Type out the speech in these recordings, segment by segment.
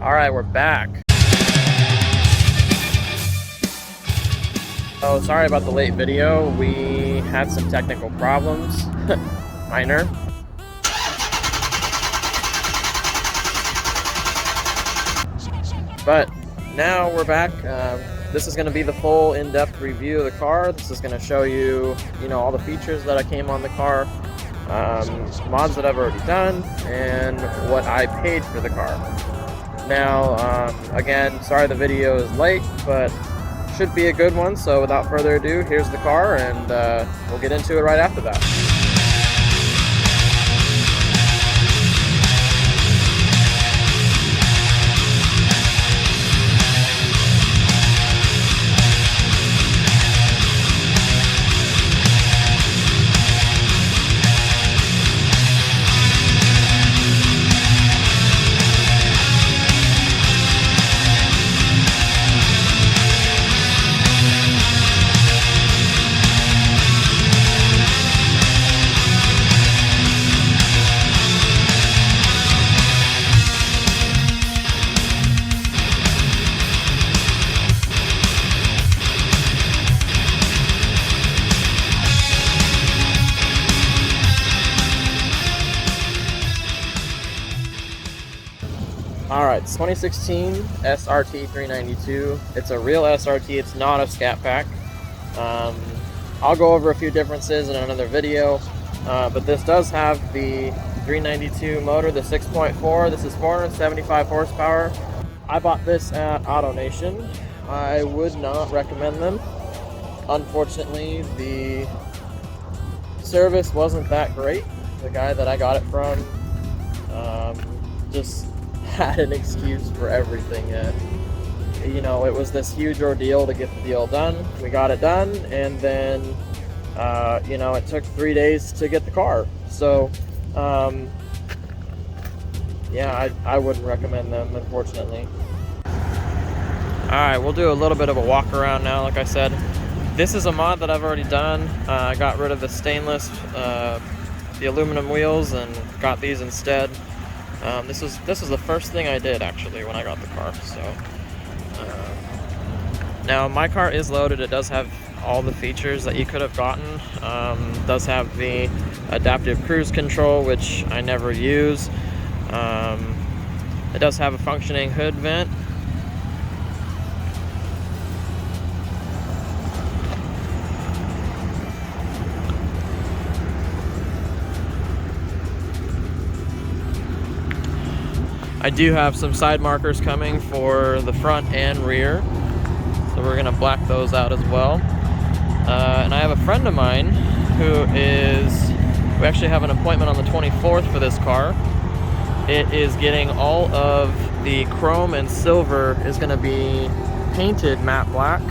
Alright, we're back. Oh, sorry about the late video. We had some technical problems. Minor. But now we're back. This is going to be the full in-depth review of the car. This is going to show you, all the features that I came on the car, mods that I've already done, and what I paid for the car. Now, again, sorry the video is late, but should be a good one. So without further ado, here's the car, and we'll get into it right after that. Alright, it's 2016 SRT 392. It's a real SRT, it's not a scat pack. I'll go over a few differences in another video, but this does have the 392 motor, the 6.4. This is 475 horsepower. I bought this at AutoNation. I would not recommend them. Unfortunately, the service wasn't that great. The guy that I got it from just had an excuse for everything. It was this huge ordeal to get the deal done. We got it done, and then it took 3 days to get the car. So yeah, I wouldn't recommend them, unfortunately. Alright, we'll do a little bit of a walk around now. Like I said, this is a mod that I've already done. I got rid of the stainless, the aluminum wheels, and got these instead. This was the first thing I did, actually, when I got the car. So now my car is loaded. It does have all the features that you could have gotten. It does have the adaptive cruise control, which I never use. It does have a functioning hood vent. I do have some side markers coming for the front and rear, so we're gonna black those out as well. And I have a friend of mine we actually have an appointment on the 24th for this car. It is getting all of the chrome and silver is gonna be painted matte black,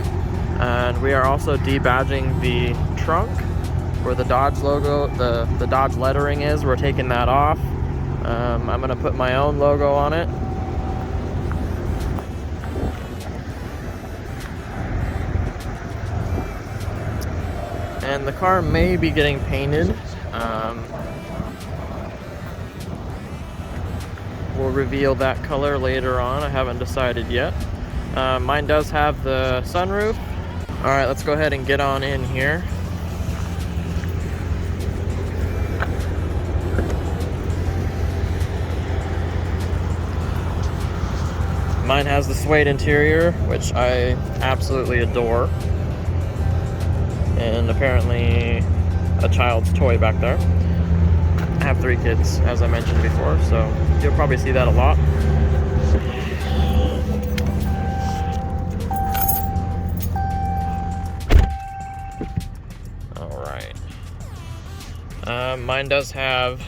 and we are also debadging the trunk where the Dodge logo, the Dodge lettering is. We're taking that off. I'm going to put my own logo on it. And the car may be getting painted. We'll reveal that color later on. I haven't decided yet. Mine does have the sunroof. Alright, let's go ahead and get on in here. Mine has the suede interior, which I absolutely adore. And apparently a child's toy back there. I have 3 kids, as I mentioned before, so you'll probably see that a lot. Alright. Mine does have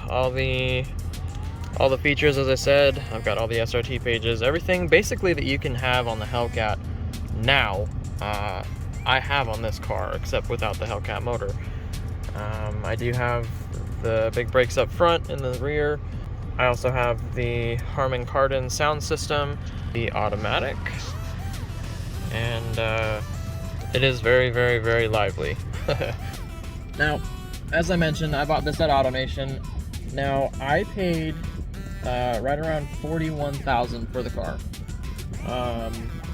all the features, as I said. I've got all the SRT pages, everything basically that you can have on the Hellcat now, I have on this car, except without the Hellcat motor. I do have the big brakes up front and the rear. I also have the Harman Kardon sound system, the automatic, and it is very, very, very lively. Now, as I mentioned, I bought this at AutoNation. Now, I paid right around 41,000 for the car.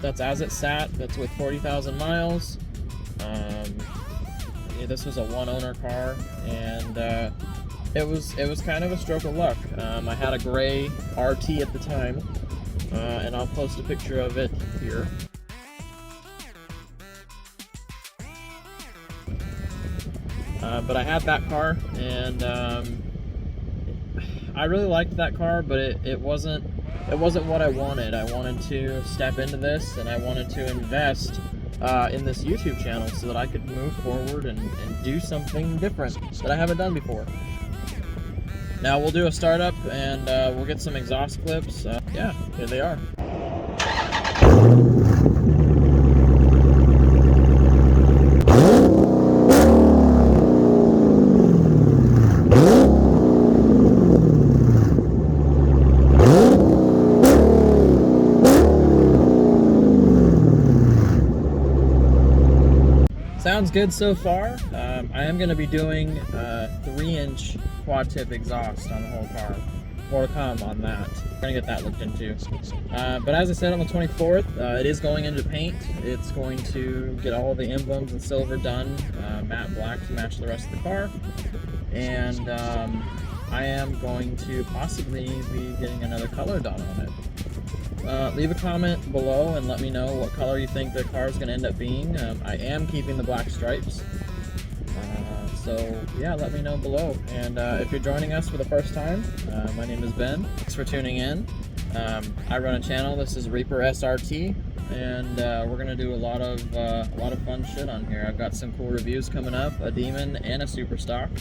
That's as it sat. That's with 40,000 miles. Yeah, this was a one-owner car, and it was kind of a stroke of luck. I had a gray RT at the time, and I'll post a picture of it here. But I had that car, and I really liked that car, but it wasn't what I wanted. I wanted to step into this, and I wanted to invest in this YouTube channel so that I could move forward and do something different that I haven't done before. Now we'll do a startup, and we'll get some exhaust clips. Yeah, here they are. Sounds good so far. I am going to be doing 3-inch quad tip exhaust on the whole car. More to come on that. We're going to get that looked into. But as I said, on the 24th, it is going into paint. It's going to get all the emblems and silver done, matte black to match the rest of the car. And I am going to possibly be getting another color done on it. Leave a comment below and let me know what color you think the car is going to end up being. I am keeping the black stripes. So yeah, let me know below. And if you're joining us for the first time, my name is Ben. Thanks for tuning in. I run a channel. This is ReaperSRT, and we're gonna do a lot of fun shit on here. I've got some cool reviews coming up, a Demon and a Super Stock.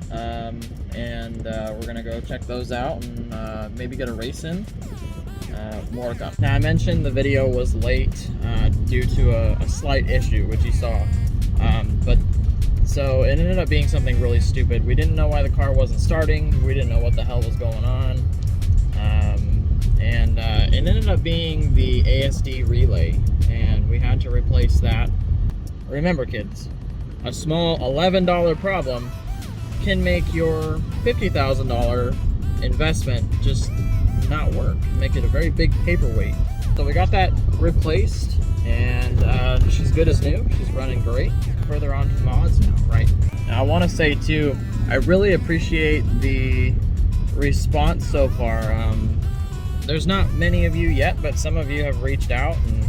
And we're gonna go check those out and maybe get a race in. More to come. Now, I mentioned the video was late due to a slight issue, which you saw. So it ended up being something really stupid. We didn't know why the car wasn't starting. We didn't know what the hell was going on. And it ended up being the ASD relay, and we had to replace that. Remember, kids, a small $11 problem can make your $50,000 investment just not work, make it a very big paperweight. So we got that replaced, and she's good as new. She's running great. Further on to mods now, right? Now I want to say too, I really appreciate the response so far. There's not many of you yet, but some of you have reached out, and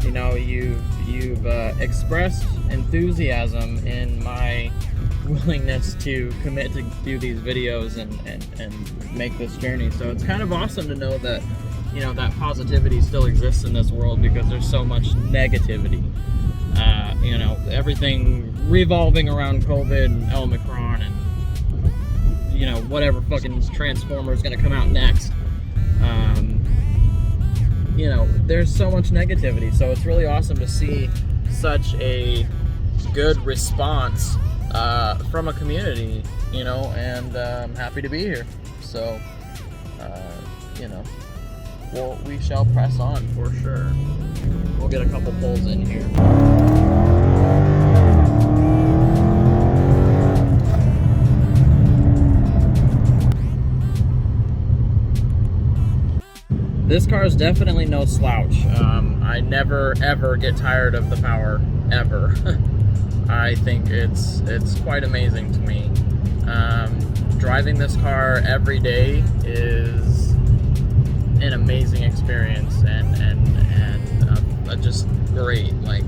you know, you've expressed enthusiasm in my willingness to commit to do these videos and make this journey. So it's kind of awesome to know that, you know, that positivity still exists in this world, because there's so much negativity. You know, everything revolving around COVID and Omicron and, you know, whatever fucking Transformer is going to come out next. You know, there's so much negativity. So it's really awesome to see such a good response from a community, you know, and I'm happy to be here. So, you know, well, we shall press on for sure. We'll get a couple pulls in here. This car is definitely no slouch. I never ever get tired of the power, ever. I think it's quite amazing to me. Driving this car every day is an amazing experience, and just great. Like,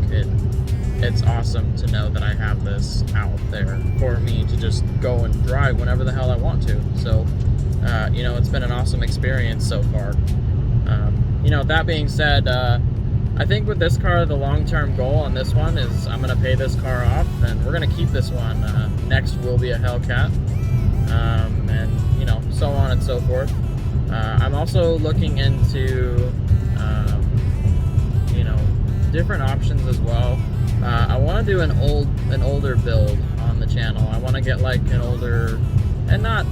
it's awesome to know that I have this out there for me to just go and drive whenever the hell I want to. So, you know, it's been an awesome experience so far. You know, that being said, I think with this car, the long-term goal on this one is I'm going to pay this car off, and we're going to keep this one. Next will be a Hellcat, and, you know, so on and so forth. I'm also looking into, you know, different options as well. I want to do an older build on the channel. I want to get like an older, and not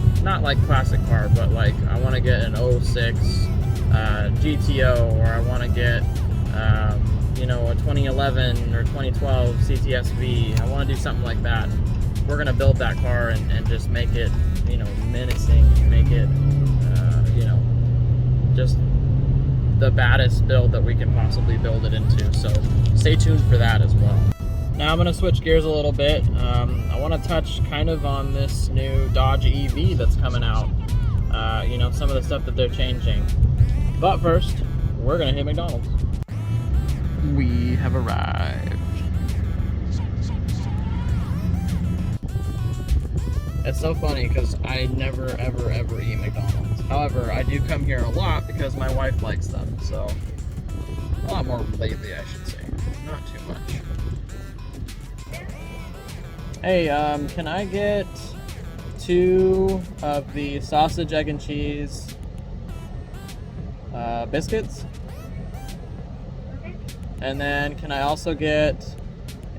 like classic car, but like I want to get an 06 GTO, or I want to get you know, a 2011 or 2012 CTSV. I want to do something like that. We're going to build that car and just make it, you know, menacing, make it, you know, just the baddest build that we can possibly build it into. So stay tuned for that as well. Now I'm going to switch gears a little bit. I want to touch kind of on this new Dodge EV that's coming out. You know, some of the stuff that they're changing. But first, we're going to hit McDonald's. We have arrived. It's so funny because I never ever eat McDonald's. However, I do come here a lot because my wife likes them. So a lot more lately, I should say. Not too much. Hey, can I get 2 of the sausage, egg, and cheese biscuits? And then can I also get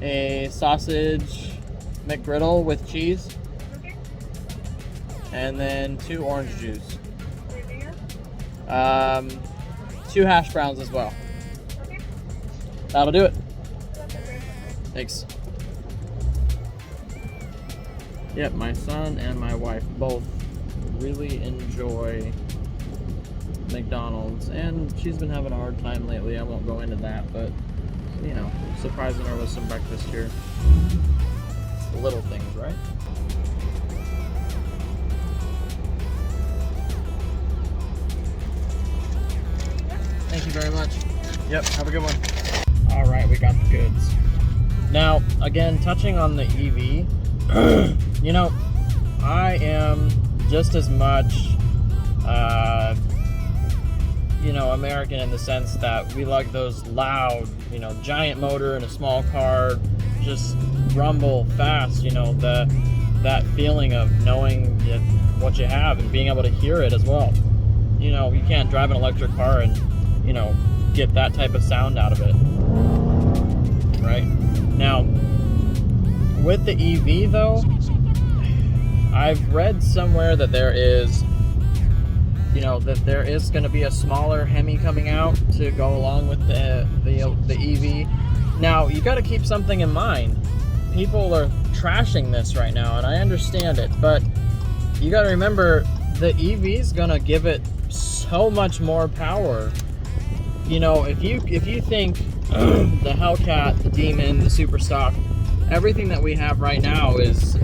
a sausage McGriddle with cheese? And then 2 orange juice. 2 hash browns as well. That'll do it. Thanks. Yep, my son and my wife both really enjoy McDonald's, and she's been having a hard time lately. I won't go into that, but you know, surprising her with some breakfast here. It's the little things, right? Thank you very much. Yep, have a good one. All right, we got the goods. Now, again, touching on the EV, you know, I am just as much, you know, American in the sense that we like those loud, you know, giant motor in a small car, just rumble fast, you know, that feeling of knowing what you have and being able to hear it as well. You know, you can't drive an electric car and, you know, get that type of sound out of it, right? Now, with the EV though, I've read somewhere that there is, you know, that there is going to be a smaller Hemi coming out to go along with the EV. Now, you got to keep something in mind. People are trashing this right now, and I understand it, but you got to remember the EV is going to give it so much more power. You know, if you think the Hellcat, the Demon, the Superstock, everything that we have right now is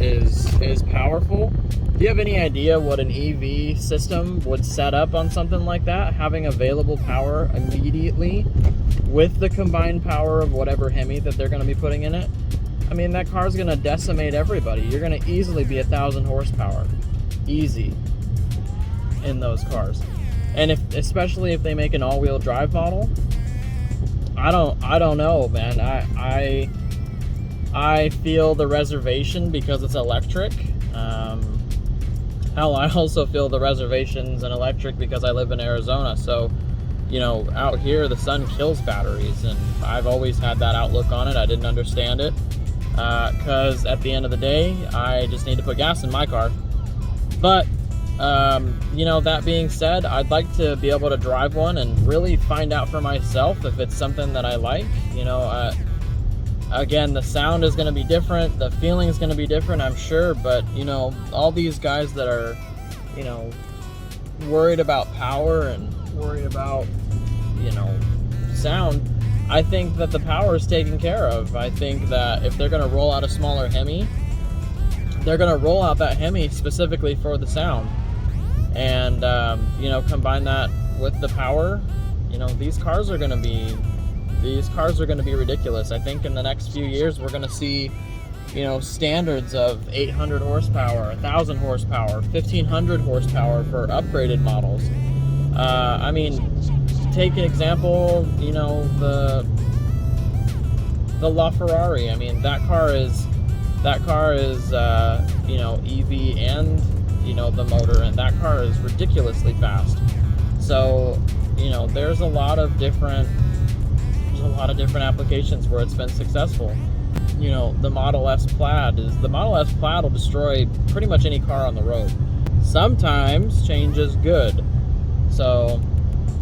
powerful. Do you have any idea what an EV system would set up on something like that? Having available power immediately with the combined power of whatever Hemi that they're going to be putting in it. I mean, that car's going to decimate everybody. You're going to easily be 1,000 horsepower. Easy in those cars. And especially if they make an all-wheel drive model, I don't know, man. I feel the reservation because it's electric. Hell, I also feel the reservations in electric because I live in Arizona. So, you know, out here the sun kills batteries, and I've always had that outlook on it. I didn't understand it because at the end of the day, I just need to put gas in my car. But you know, that being said, I'd like to be able to drive one and really find out for myself if it's something that I like. You know, again, the sound is going to be different, the feeling is going to be different, I'm sure, but you know, all these guys that are, you know, worried about power and worried about, you know, sound, I think that the power is taken care of. I think that if they're going to roll out a smaller Hemi, they're going to roll out that Hemi specifically for the sound. And, you know, combine that with the power, you know, these cars are going to be ridiculous. I think in the next few years, we're going to see, you know, standards of 800 horsepower, 1,000 horsepower, 1,500 horsepower for upgraded models. I mean, take an example, you know, the LaFerrari. I mean, that car is, you know, EV and, you know, the motor, and that car is ridiculously fast. So, you know, there's a lot of different applications where it's been successful. You know, the Model S Plaid will destroy pretty much any car on the road. Sometimes change is good. So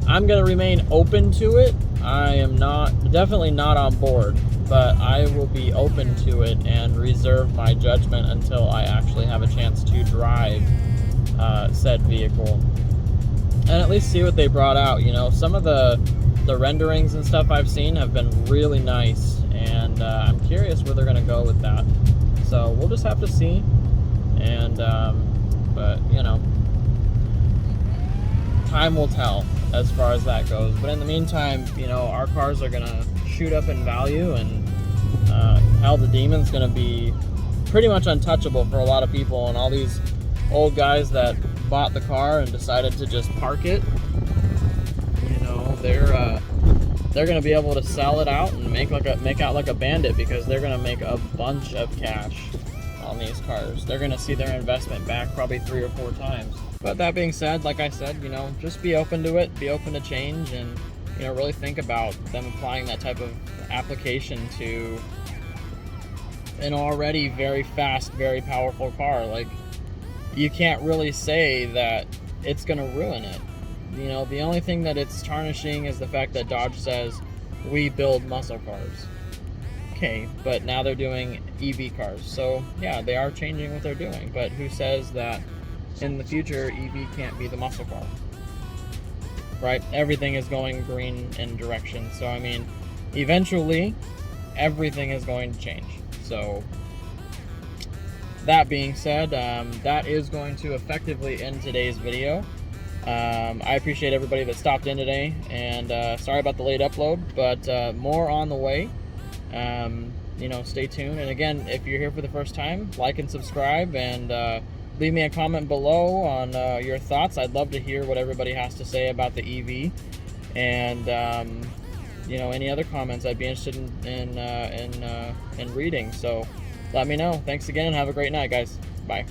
I'm going to remain open to it. I am definitely not on board, but I will be open to it and reserve my judgment until I actually have a chance to drive said vehicle. and at least see what they brought out. You know, some of the renderings and stuff I've seen have been really nice, and I'm curious where they're going to go with that. So we'll just have to see. And but you know, time will tell as far as that goes. But in the meantime, you know, our cars are going to shoot up in value, and hell, the Demon's going to be pretty much untouchable for a lot of people. And all these old guys that bought the car and decided to just park it, you know, they're going to be able to sell it out and make out like a bandit, because they're going to make a bunch of cash on these cars. They're going to see their investment back probably 3 or 4 times. But that being said, like I said, you know, just be open to it, be open to change, and you know, really think about them applying that type of application to an already very fast, very powerful car. Like, you can't really say that it's going to ruin it. You know, the only thing that it's tarnishing is the fact that Dodge says we build muscle cars. Okay, but now they're doing EV cars. So yeah, they are changing what they're doing, but who says that in the future EV can't be the muscle car? Right? Everything is going green in direction. So I mean, eventually everything is going to change. So that being said, that is going to effectively end today's video. I appreciate everybody that stopped in today, and sorry about the late upload, but more on the way. You know, stay tuned. And again, if you're here for the first time, like and subscribe, and leave me a comment below on your thoughts. I'd love to hear what everybody has to say about the EV, and you know, any other comments I'd be interested in reading. So let me know. Thanks again, and have a great night, guys. Bye.